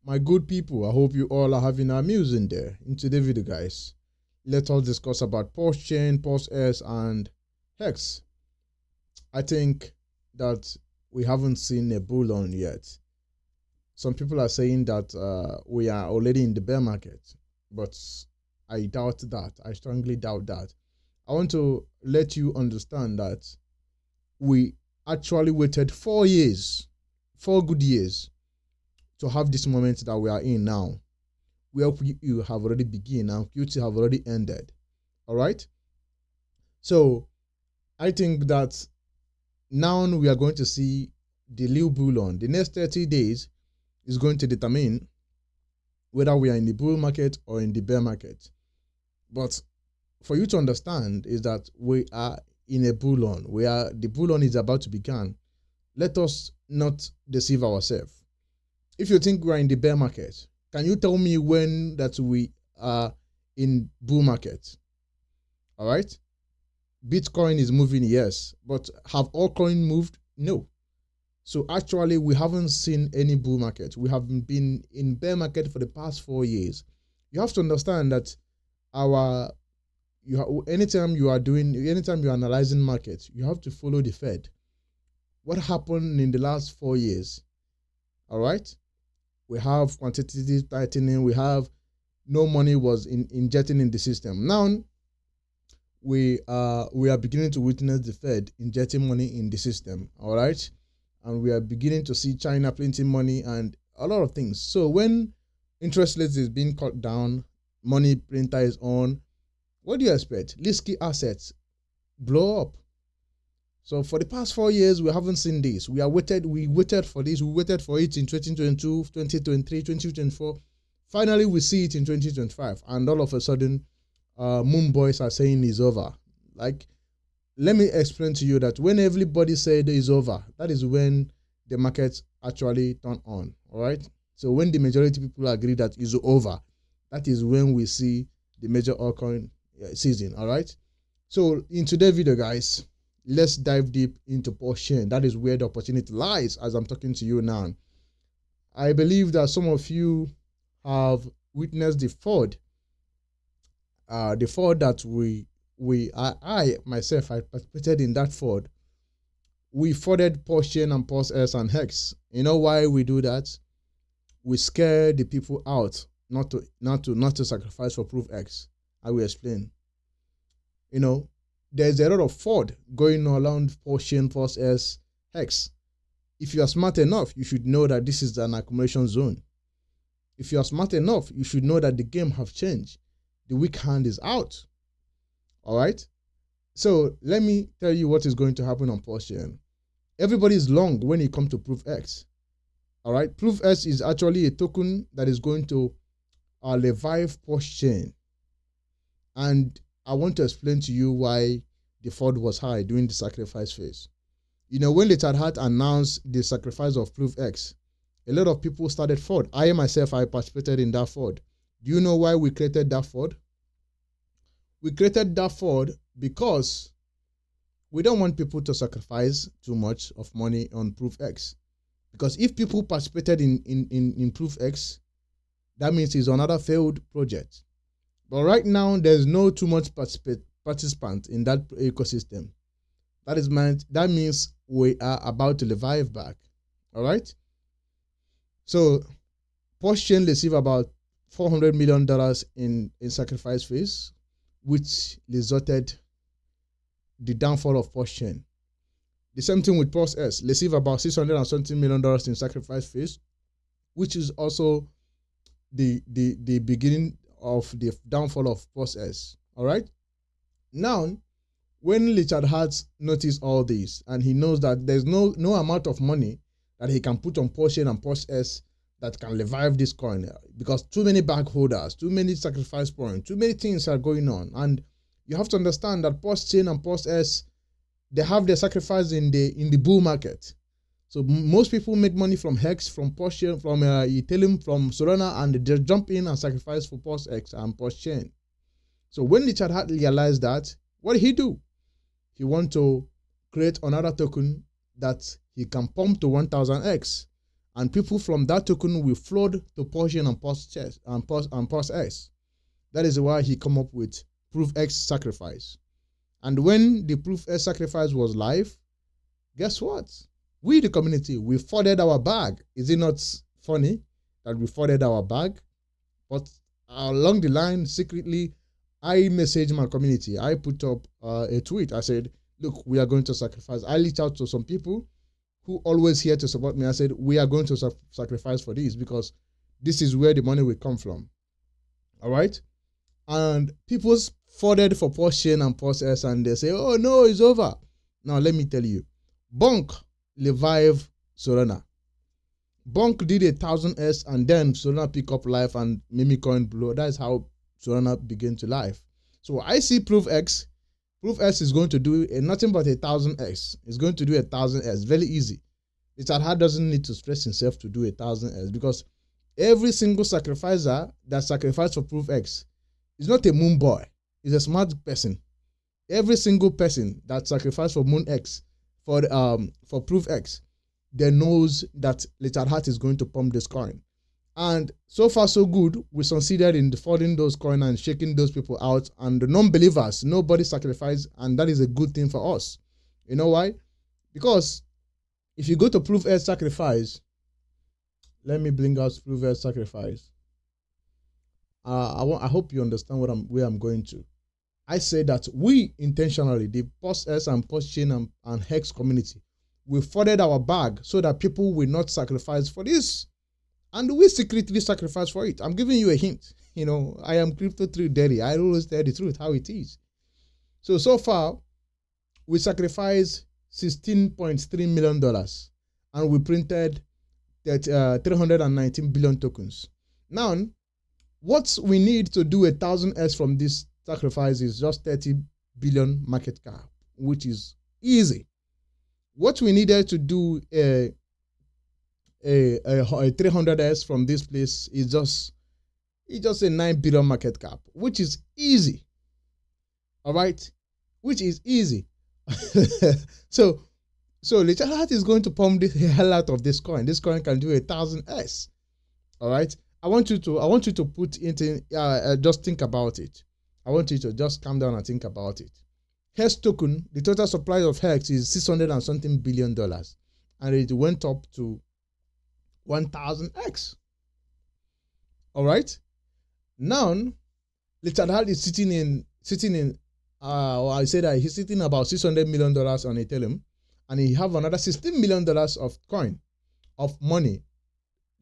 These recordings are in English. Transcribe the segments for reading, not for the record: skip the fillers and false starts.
My good people, I hope you all are having an amusing day. In today's video, guys, let us discuss about PulseChain, PulseX, and Hex. I think that we haven't seen a bull run yet. Some people are saying that we are already in the bear market, but I doubt that. I strongly doubt that. I want to let you understand that we actually waited 4 years, 4 good years, to have this moment that we are in now, where you have already begun and QT have already ended. All right. So I think that now we are going to see the new bull on. The next 30 days is going to determine whether we are in the bull market or in the bear market. But for you to understand is that we are in a bull on. The bull on is about to begin. Let us not deceive ourselves. If you think we are in the bear market, can you tell me when that we are in bull market? All right. Bitcoin is moving, yes, but have all coin moved? No. So actually, we haven't seen any bull market. We have been in bear market for the past 4 years. You have to understand that anytime you are analyzing markets, you have to follow the Fed. What happened in the last 4 years? All right. We have quantitative tightening. We have no money was injecting in the system. Now we are beginning to witness the Fed injecting money in the system. All right, and we are beginning to see China printing money and a lot of things. So when interest rates is being cut down, money printer is on, what do you expect? Risky assets blow up. So for the past 4 years, we haven't seen this. We waited for this. We waited for it in 2022, 2023, 2024. Finally, we see it in 2025. And all of a sudden, Moon Boys are saying it's over. Like, let me explain to you that when everybody said it's over, that is when the markets actually turn on. All right. So when the majority of people agree that it's over, that is when we see the major altcoin season. All right. So in today's video, guys, let's dive deep into PulseChain. That is where the opportunity lies as I'm talking to you now. I believe that some of you have witnessed the fraud. The fraud that I myself, I participated in that fraud. We frauded PulseChain and PulseX and Hex. You know why we do that? We scare the people out not to sacrifice for Proof X. I will explain. You know, there's a lot of fraud going on around PulseChain, PulseX, Hex. If you are smart enough, you should know that this is an accumulation zone. If you are smart enough, you should know that the game have changed. The weak hand is out. All right. So let me tell you what is going to happen on PulseChain. Everybody is long when it comes to Proof X. All right. Proof X is actually a token that is going to revive PulseChain. And I want to explain to you why the fraud was high during the sacrifice phase. You know, when Richard Hart announced the sacrifice of Proof X, a lot of people started fraud. I myself, I participated in that fraud. Do you know why we created that fraud? We created that fraud because we don't want people to sacrifice too much of money on Proof X. Because if people participated in Proof X, that means it's another failed project. But right now, there's no too much participant in that ecosystem. That means we are about to revive back. All right. So PulseChain received about $400 million in sacrifice phase, which resulted the downfall of PulseChain. The same thing with PulseX, received about $670 million in sacrifice phase, which is also the beginning of the downfall of PulseX. All right. Now, when Richard Hart noticed all this, and he knows that there's no amount of money that he can put on PulseChain and PulseX that can revive this coin, because too many bag holders, too many sacrifice points, too many things are going on. And you have to understand that PulseChain and PulseX, they have their sacrifice in the bull market. So most people make money from Hex, from PulseChain, from Ethereum, from Solana, and they jump in and sacrifice for PulseX and PulseChain. So when Richard Hart realized that, what did he do? He want to create another token that he can pump to 1000x. And people from that token will flood to PulseChain and PulseX. That is why he come up with Provex sacrifice. And when the Provex sacrifice was live, guess what? We, the community, we flooded our bag. Is it not funny that we flooded our bag? But along the line, secretly, I messaged my community. I put up a tweet. I said, look, we are going to sacrifice. I reached out to some people who always here to support me. I said, we are going to sacrifice for this because this is where the money will come from. All right? And people flooded for PulseChain and PulseX, and they say, oh, no, it's over. Now, let me tell you. Bonk revive Solana. Bonk did 1,000S, and then Solana pick up life and Mimicoin blow. That's how Solana began to life. So I see Provex. Provex is going to do nothing but 1,000x. It's going to do 1,000s. Very easy. Richard Hart doesn't need to stress himself to do 1,000s because every single sacrificer that sacrificed for Provex is not a moon boy. He's a smart person. Every single person that sacrificed for MoonX, for Provex, they knows that Richard Hart is going to pump this coin. And so far, so good. We succeeded in folding those coins and shaking those people out. And the non-believers, nobody sacrificed. And that is a good thing for us. You know why? Because if you go to Provex sacrifice, let me bring out Provex sacrifice. I hope you understand where I'm going to. I say that we intentionally, the PulseX and PulseChain and Hex community, we flooded our bag so that people will not sacrifice for this. And we secretly sacrifice for it. I'm giving you a hint. You know, I am crypto truth daddy. I always tell the truth, how it is. So far, we sacrificed $16.3 million. And we printed that 319 billion tokens. Now, what we need to do 1,000s from this sacrifice is just 30 billion market cap, which is easy. What we needed to do a 300s from this place is just a 9 billion market cap, which is easy. All right, which is easy. so Richard Hart is going to pump the hell out of this coin. This coin can do 1,000s. All right. I want you to put into just think about it. I want you to just calm down and think about it. Hex token, the total supply of Hex is $600 and something billion, and it went up to 1,000x. All right. Now, Richard Hart is sitting in. I say that he's sitting about $600 million on Ethereum, and he have another $16 million of coin, of money,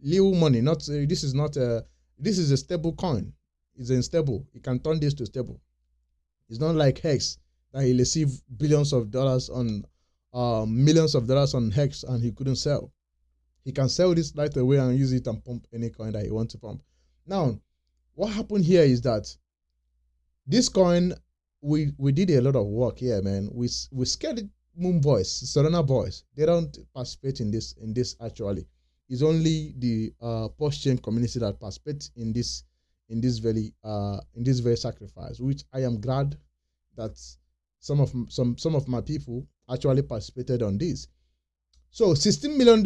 little money. Not this is not a. This is a stable coin. It's unstable. You can turn this to stable. It's not like Hex that he received billions of dollars on, millions of dollars on Hex, and he couldn't sell. He can sell this right away and use it and pump any coin that he wants to pump. Now, what happened here is that this coin, we did a lot of work here, man. We scared Moon boys, Solana boys. They don't participate in this actually. It's only the PulseChain community that participate in this very sacrifice, which I am glad that some of my people actually participated on this. So $16 million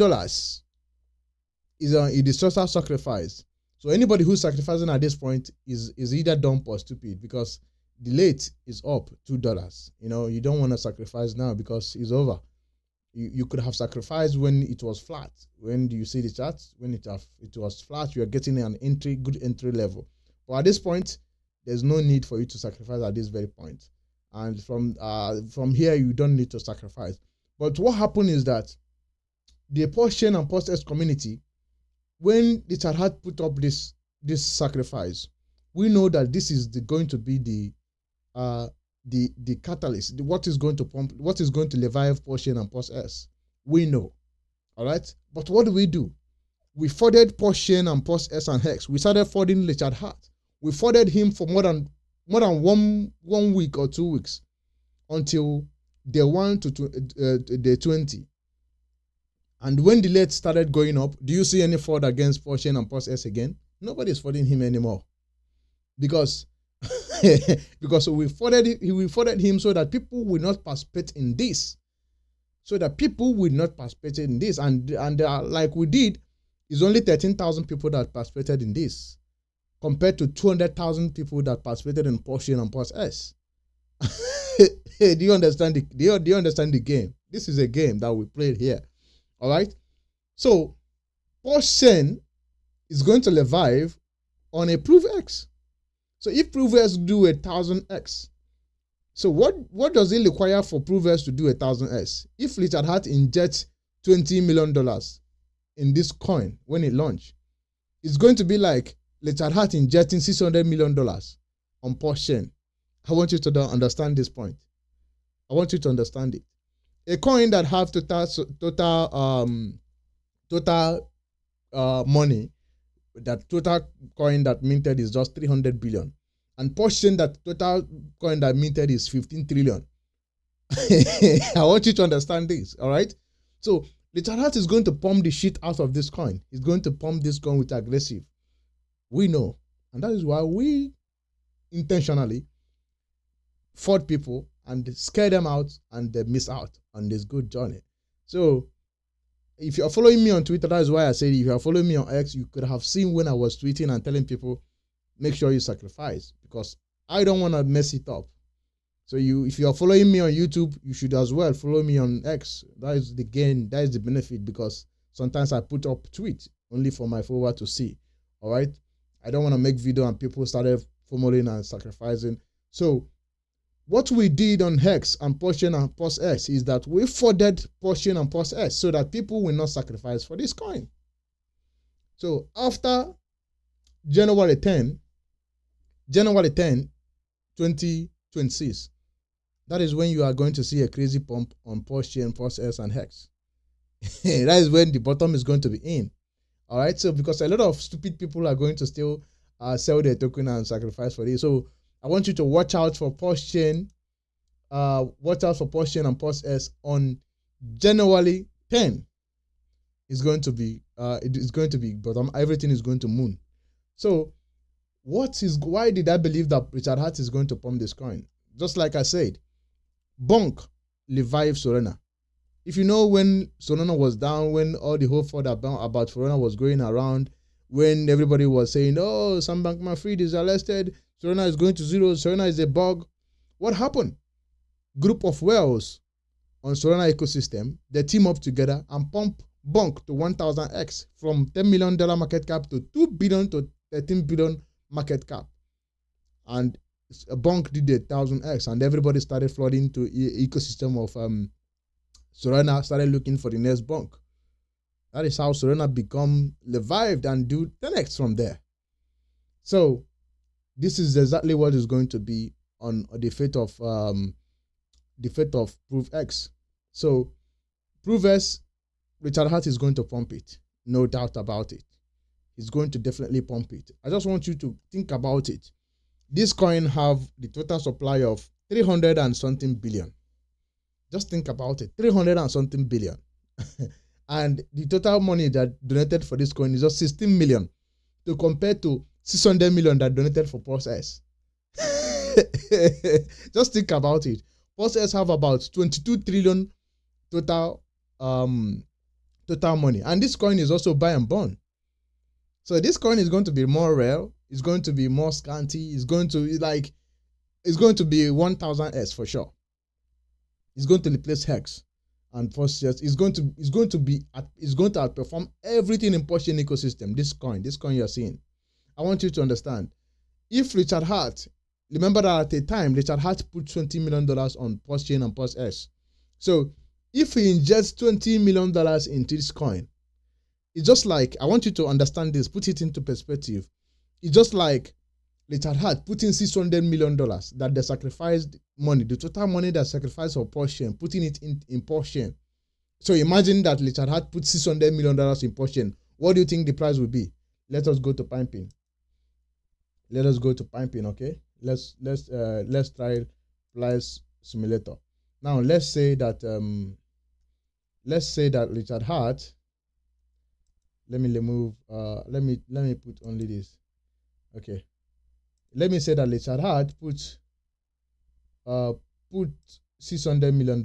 is a total sacrifice. So anybody who's sacrificing at this point is either dumb or stupid, because the late is up $2. You know, you don't want to sacrifice now because it's over. You could have sacrificed when it was flat. When do you see the charts? When it was flat, you are getting an good entry level. But at this point, there's no need for you to sacrifice at this very point. And from here, you don't need to sacrifice. But what happened is that the PulseChain and PulseX community, when Richard Hart put up this sacrifice, we know that this is going to be the catalyst, what is going to pump, what is going to revive PulseChain and PulseX. We know. All right. But what do? We flooded PulseChain and PulseX and Hex. We started flooding Richard Hart. We flooded him for more than 1 week or 2 weeks until day 1 to day 20. And when the late started going up, do you see any fraud against PulseChain and PulseX again? Nobody is frauding him anymore. Because we flooded him so that people will not participate in this. And like we did, It's only 13,000 people that participated in this, compared to 200,000 people that participated in PulseChain and PulseX. Do you understand do you understand the game? This is a game that we played here. All right. So PulseChain is going to revive on a Provex. So if Provex do 1,000x, so what does it require for Provex to do 1,000x? If Richard Heart injects $20 million in this coin when it launched, it's going to be like Richard Heart injecting $600 million on PulseChain. I want you to understand this point. I want you to understand it. A coin that have total money, that total coin that minted is just 300 billion, and PulseChain that total coin that minted is 15 trillion. I want you to understand this. All right. So Richard Heart is going to pump the shit out of this coin. He's going to pump this coin with aggressive. We know, and that is why we intentionally fought people and scare them out, and they miss out on this good journey. So if you're following me on Twitter, that is why I said if you're following me on X, you could have seen when I was tweeting and telling people, make sure you sacrifice, because I don't want to mess it up. So if you're following me on YouTube, you should as well follow me on X. That is the gain, that is the benefit, because sometimes I put up tweets only for my follower to see. All right. I don't want to make video and people started following and sacrificing. So what we did on Hex and PulseChain and PulseX is that we flooded PulseChain and PulseX so that people will not sacrifice for this coin. So after January 10, 2026, that is when you are going to see a crazy pump on PulseChain, PulseX, and Hex. That is when the bottom is going to be in. All right. So because a lot of stupid people are going to still sell their token and sacrifice for this. So I want you to watch out for PulseChain. Watch out for PulseChain and PulseX on January 10. It's going to be bottom. Everything is going to moon. So why did I believe that Richard Heart is going to pump this coin? Just like I said, Bonk revived Solana. If you know, when Solana was down, when all the whole thought about Solana was going around, when everybody was saying, oh, Sam Bankman-Fried is arrested, Solana is going to zero, Solana is a bug. What happened? Group of whales on Solana ecosystem, they team up together and pump Bonk to 1,000x from $10 million market cap to 2 billion to 13 billion market cap. And Bonk did 1,000x, and everybody started flooding to ecosystem of Solana, started looking for the next Bonk. That is how Solana become revived and do 10x from there. So this is exactly what is going to be on the fate of Provex. So Provex, Richard Heart is going to pump it, no doubt about it. He's going to definitely pump it. I just want you to think about it. This coin have the total supply of 300 and something billion. Just think about it, 300 and something billion. And the total money that donated for this coin is just 16 million, to compare to 600 million that donated for PulseX. Just think about it. PulseX have about 22 trillion total money, and this coin is also buy and burn. So this coin is going to be more rare. It's going to be more scanty. It's going to be 1,000s for sure. It's going to replace Hex and PulseX. It's going to outperform everything in PulseChain ecosystem. This coin you're seeing. I want you to understand. If Richard Heart, remember that at a time Richard Heart put $20 million on PulseChain and PulseX. So if he injects $20 million into this coin, it's just like, I want you to understand this, put it into perspective. It's just like Richard Heart putting $600 million that they sacrificed money, the total money that sacrificed for PulseChain, putting it in PulseChain. So imagine that Richard Heart put $600 million in PulseChain. What do you think the price will be? Let us go to Pimping. Okay? Let's try price simulator. Now let's say that Richard Heart, let me remove let me put only this. Okay. Let me say that Richard Heart put $600 million.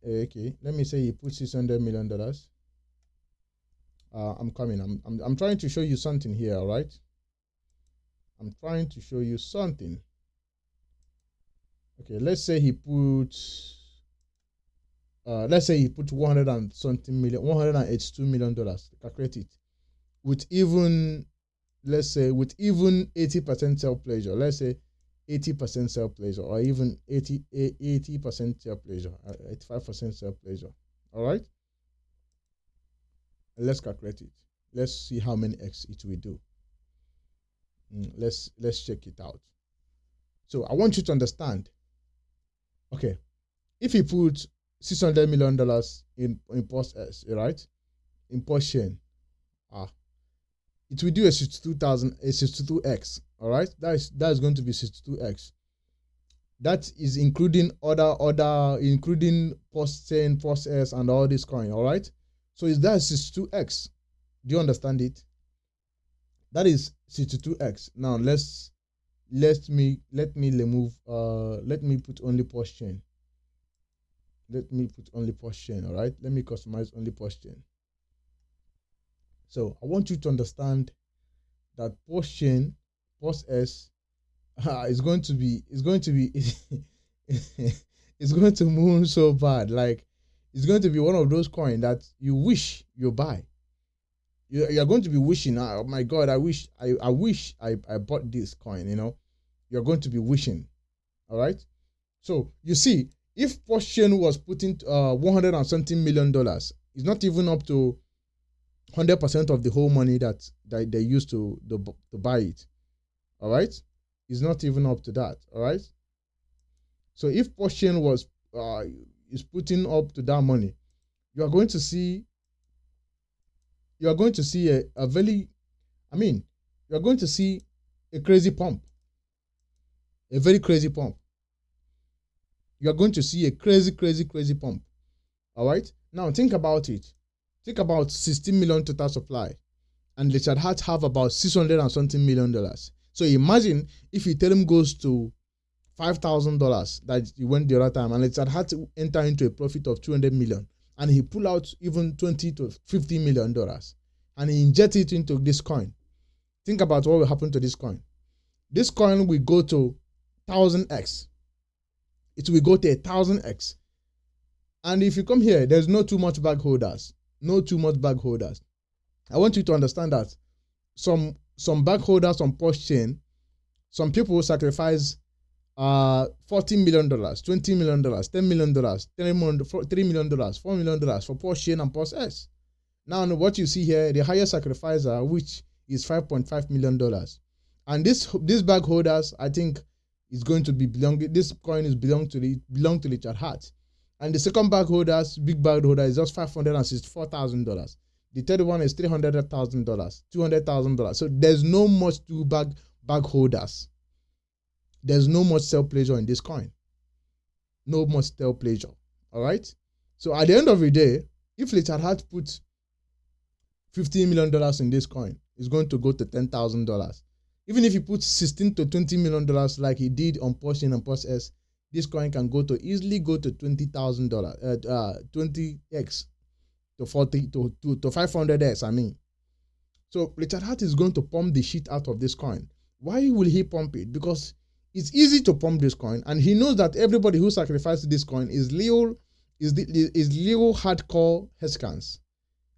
Okay, let me say he put $600 million. I'm coming. I'm trying to show you something here. All right. I'm trying to show you something. Okay, let's say he put 100 and something million, $182 million. Calculate it with even, let's say, with even 80% self-pleasure. Let's say 80% self-pleasure, or even 80% self-pleasure, 85% self-pleasure. All right. Let's calculate it. Let's see how many X it will do. Let's check it out. So I want you to understand. Okay, if he put $600 million in PulseX, right? In PulseChain, it will do a 62x. All right, that is going to be 62x. That is including including PulseChain, PulseX, and all this coin. All right, so is that 62x? Do you understand it? That is 62x. Now let me remove let me put only PulseChain. Let me put only PulseChain. All right, let me customize only PulseChain. So I want you to understand that PulseChain, PulseX is going to be it's going to move so bad. Like, it's going to be one of those coins that you wish you buy. You're going to be wishing, oh my God, I wish I bought this coin. You're going to be wishing. All right. So you see, if PulseChain was putting $100 and something million, it's not even up to 100% of the whole money that they used to buy it. All right, it's not even up to that. All right. So if PulseChain was is putting up to that money, you are going to see a very, you're going to see a crazy pump, a very crazy pump. You're going to see a crazy pump. All right. Now think about it. Think about 16 million total supply, and Richard Hart have about $600 and something million. So imagine if Ethereum goes to $5,000 that he went the other time, and Richard Hart enter into a profit of 200 million, and he pull out even $20 to $50 million, and he inject it into this coin. Think about what will happen to this coin. This coin will go to 1,000x. It will go to 1,000x. And if you come here, there's no too much bag holders. No too much bag holders. I want you to understand that some bag holders on PulseChain, some people sacrifice $40 million, $20 million, $10 million, $3 million, $4 million for PulseChain and PulseX. Now what you see here, the highest sacrificer, which is $5.5 million. And these bag holders, I think, is going to be this coin is belong to Richard Hart. And the second bag big bag holder is just $564,000. The third one is $300,000, $200,000. So there's no much to bag holders. There's no much self-pleasure in this coin. No much self-pleasure. All right. So at the end of the day, if Richard Hart puts $15 million in this coin, it's going to go to $10,000. Even if he puts $16 to $20 million like he did on PulseChain and PulseX, this coin can easily go to $20,000, 20x to 40 to 500x. So Richard Hart is going to pump the shit out of this coin. Why will he pump it? Because it's easy to pump this coin, and he knows that everybody who sacrifices this coin is real hardcore Heskans.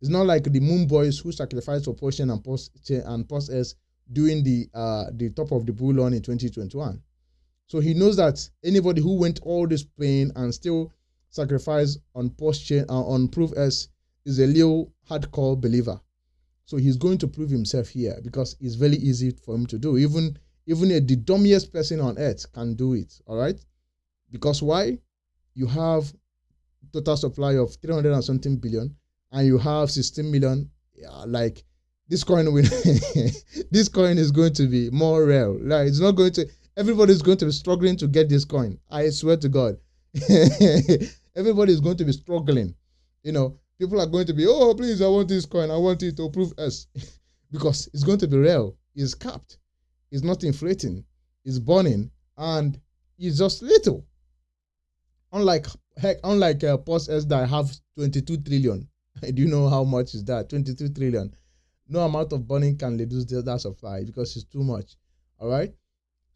It's not like the Moon Boys who sacrificed for PulseChain and PulseX during the top of the bull run in 2021. So he knows that anybody who went all this pain and still sacrificed on PulseChain on Provex is a real hardcore believer. So he's going to prove himself here because it's very easy for him to do. Even the dumbest person on earth can do it. All right, because why? You have total supply of 300 and something billion, and you have 16 million. Like this coin will this coin is going to be more rare. Like, it's not going to. Everybody's going to be struggling to get this coin. I swear to God. Everybody is going to be struggling. People are going to be, oh, please, I want this coin. I want it to prove us. Because it's going to be real. It's capped. It's not inflating. It's burning. And it's just little. Unlike PulseX that have 22 trillion. Do you know how much is that? 22 trillion. No amount of burning can reduce that supply because it's too much. All right.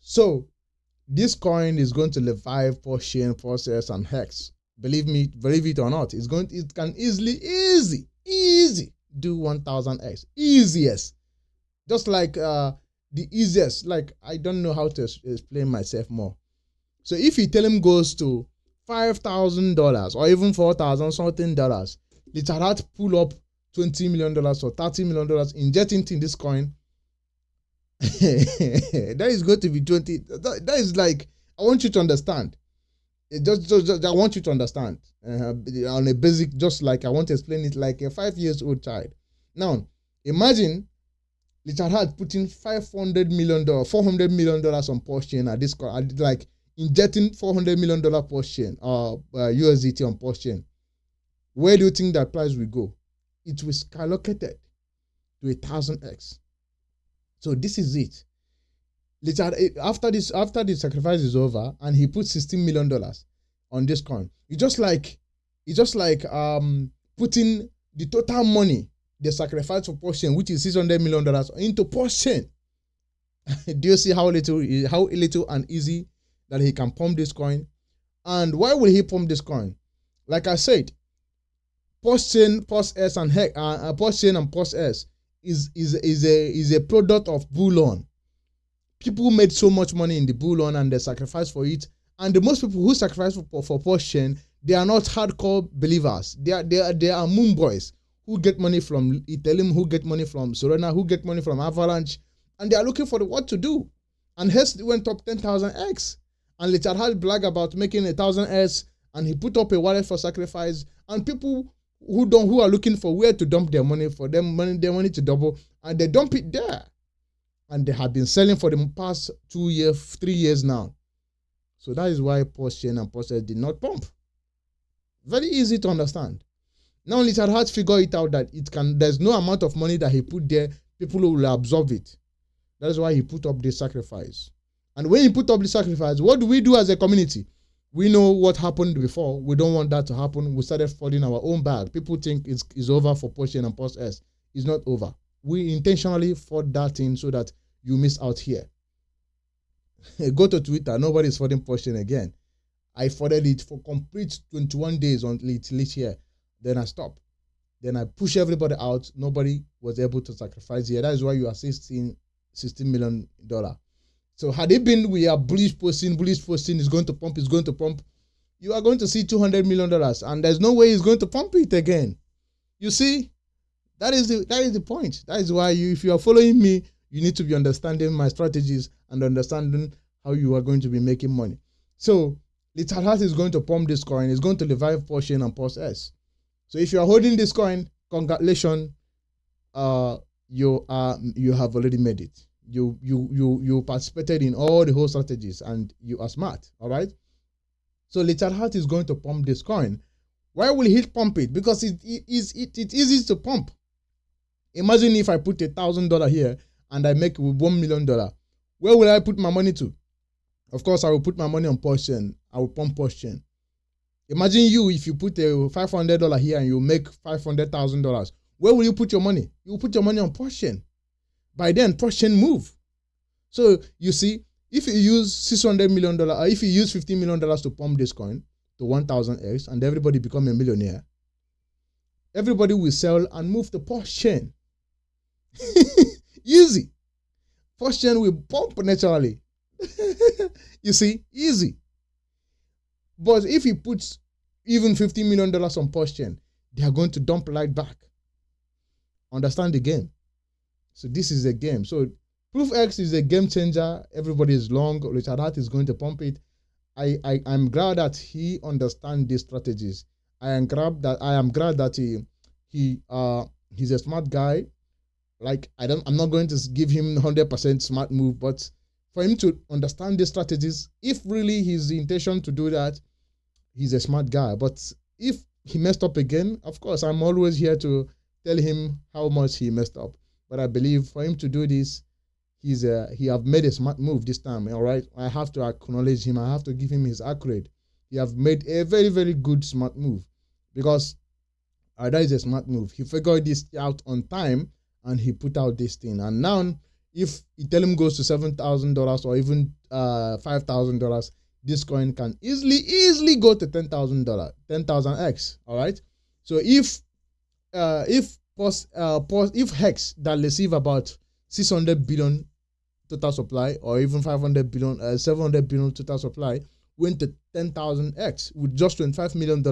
So this coin is going to revive PulseChain, PulseX, and Hex. Believe me, believe it or not, it can easy do 1000x. Easiest. Just like the easiest. Like, I don't know how to explain myself more. So if Ethereum goes to $5,000 or even $4,000 something dollars, Richard Hart pull up $20 million or $30 million injecting in this coin. That is going to be 20. That is like, I want you to understand. Just I want you to understand on a basic, just like I want to explain it like a 5-year-old child. Now, imagine Richard Hart putting $400 million on PulseChain at this, like injecting $400 million PulseChain or USDT on PulseChain. Where do you think that price will go? It will skyrocket to 1000x. So this is it. Richard, after the sacrifice is over, and he put $16 million on this coin. It's just like putting the total money they sacrificed for PulseChain, which is $600 million, into PulseChain. Do you see how little and easy that he can pump this coin? And why will he pump this coin? Like I said, PulseChain, PulseX, and PulseChain and PulseX is a product of Bullion. People made so much money in the Bullion and they sacrificed for it. And the most people who sacrifice for PulseChain, they are not hardcore believers. They are moon boys who get money from Ethereum, who get money from Solana, who get money from Avalanche, and they are looking for what to do. And hence went up 10,000x. And Richard Hart brag about making 1,000x, and he put up a wallet for sacrifice. And people who are looking for where to dump their money, for their money to double, and they dump it there. And they have been selling for the past 2 years, 3 years now. So that is why PulseChain and PulseX did not pump. Very easy to understand. Now Richard Hart figured it out that there's no amount of money that he put there, people will absorb it. That is why he put up this sacrifice. And when he put up the sacrifice, what do we do as a community? We know what happened before. We don't want that to happen. We started falling our own bag. People think it's over for PulseChain and PulseX. It's not over. We intentionally fought that in so that you miss out here. Go to Twitter. Nobody's fighting PulseChain again. I fought it for complete 21 days on late here. Then I stopped. Then I push everybody out. Nobody was able to sacrifice here. That is why you are $16 million. So had it been we are bullish posting is going to pump, you are going to see $200 million, and there's no way he's going to pump it again. You see, that is the point. That is why if you are following me, you need to be understanding my strategies and understanding how you are going to be making money. So Richard Hart is going to pump this coin. It's going to revive PulseChain and PulseX. So if you are holding this coin, congratulations, you have already made it. You participated in all the whole strategies and you are smart. All right. So Richard Hart is going to pump this coin. Why will he pump it? Because it's easy to pump. Imagine if I put $1,000 here and I make $1 million. Where will I put my money to? Of course, I will put my money on PulseChain. I will pump PulseChain. Imagine if you put a $500 here and you make $500,000. Where will you put your money? You will put your money on PulseChain. By then, PulseChain move. So you see, if you use $600 million, or if you use $15 million to pump this coin to 1000x and everybody become a millionaire, everybody will sell and move to PulseChain. Easy. PulseChain will pump naturally. You see, easy. But if he puts even $50 million on PulseChain, they are going to dump right back. Understand the game. So this is a game. So Provex is a game changer. Everybody is long. Richard Hart is going to pump it. I'm glad that he understands these strategies. I am glad that he's a smart guy. Like I'm not going to give him 100% smart move, but for him to understand these strategies, if really his intention to do that, he's a smart guy. But if he messed up again, of course, I'm always here to tell him how much he messed up. But I believe for him to do this, he have made a smart move this time. All right, I have to acknowledge him. I have to give him his accolade. He have made a very, very good smart move, because That is a smart move. He figured this out on time and he put out this thing. And now, if Ethereum goes to $7,000 or even $5,000, this coin can easily go to $10,000, 10,000x. All right. So if Hex that receive about 600 billion total supply, or even 500 billion, 700 billion total supply, went to 10,000x with just $25 million.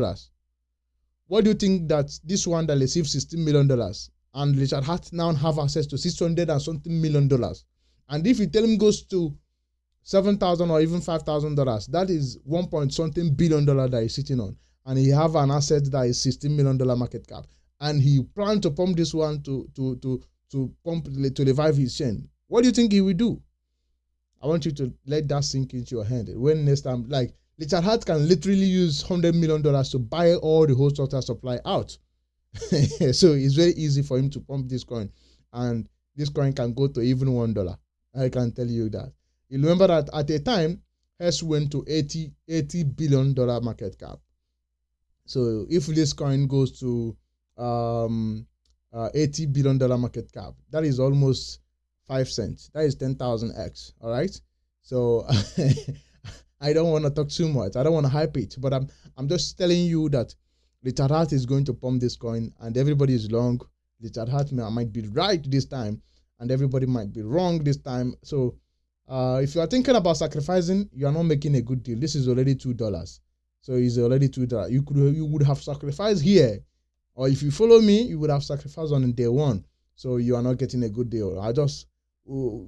What do you think that this one that received $16 million and Richard Hart now have access to $600 and something million? And if Ethereum goes to $7,000 or even $5,000, that is 1 point something billion that he's sitting on. And he have an asset that is $16 million market cap. And he planned to pump this one to revive his chain. What do you think he will do? I want you to let that sink into your head. When next time, like, Richard Hart can literally use $100 million to buy all the whole total supply out. So it's very easy for him to pump this coin. And this coin can go to even $1. I can tell you that. You remember that at a time, Hess went to $80 billion market cap. So if this coin goes to $80 billion market cap, that is almost 5 cents. That is 10,000x. All right. So I don't want to talk too much. I don't want to hype it, but I'm just telling you that Richard Hart is going to pump this coin, and everybody is long. Richard Hart might be right this time, and everybody might be wrong this time. So if you are thinking about sacrificing, you are not making a good deal. This is already $2. So it's already $2. You would have sacrificed here, or if you follow me, you would have sacrificed on day one. So you are not getting a good deal.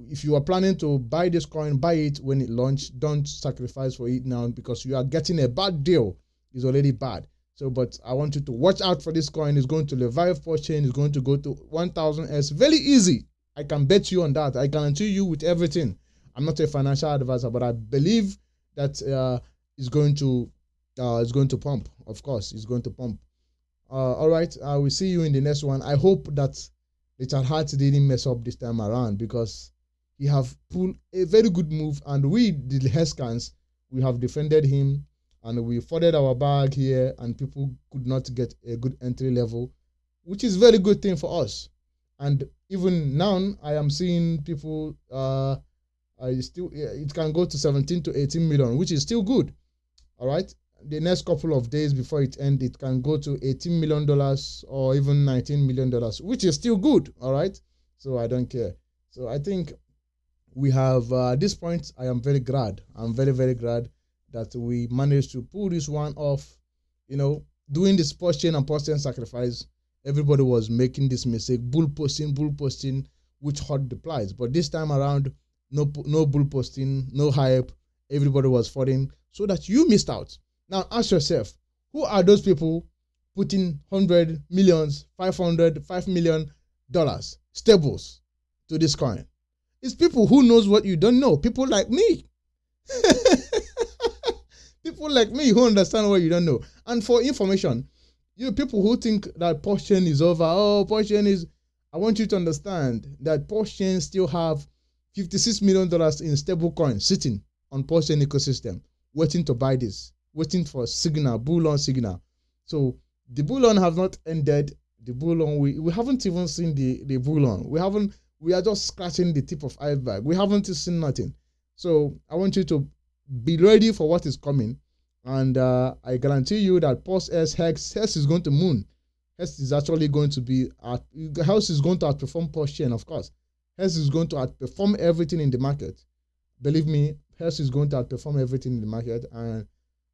If you are planning to buy this coin, buy it when it launched. Don't sacrifice for it now, because you are getting a bad deal. It's already bad. So, but I want you to watch out for this coin. It's going to revive PulseChain. It's going to go to 1,000s. Very easy. I can bet you on that. I guarantee you with everything. I'm not a financial advisor, but I believe that it's going to pump. Of course, it's going to pump. All right. I will see you in the next one. I hope that Richard Hart didn't mess up this time around, because he have pulled a very good move, and we, the Heskans, we have defended him, and we furthered our bag here, and people could not get a good entry level, which is very good thing for us. And even now, I am seeing people, it can go to 17 to 18 million, which is still good. All right. The next couple of days before it ends, it can go to $18 million or even $19 million, which is still good. All right. So I don't care. So I think we have, at this point, I am very glad. I'm very, very glad that we managed to pull this one off. You know, doing this PulseChain and PulseChain sacrifice, everybody was making this mistake, bull posting, which hurt the price. But this time around, no bull posting, no hype. Everybody was falling, so that you missed out. Now ask yourself, who are those people putting 100 millions, 500, $5 million stables to this coin? It's people who knows what you don't know. People like me. People like me who understand what you don't know. And for information, you people who think that PulseChain is over, PulseChain is, I want you to understand that PulseChain still have $56 million in stable coins sitting on PulseChain ecosystem, waiting to buy this, waiting for signal, bull on signal. So the bull on have not ended. The bull on, we haven't even seen the bull on. We are just scratching the tip of iceberg. We haven't seen nothing. So I want you to be ready for what is coming. And I guarantee you that Hex is going to moon. Hex is actually going to be, Hex is going to outperform PulseChain, of course. Hex is going to outperform everything in the market. Believe me, Hex is going to outperform everything in the market. And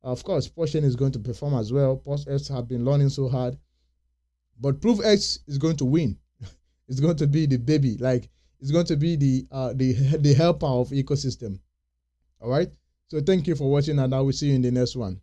of course, PulseChain is going to perform as well. PulseX have been learning so hard. But Provex is going to win. It's going to be the baby. Like, it's going to be the helper of ecosystem. All right. So thank you for watching, and I will see you in the next one.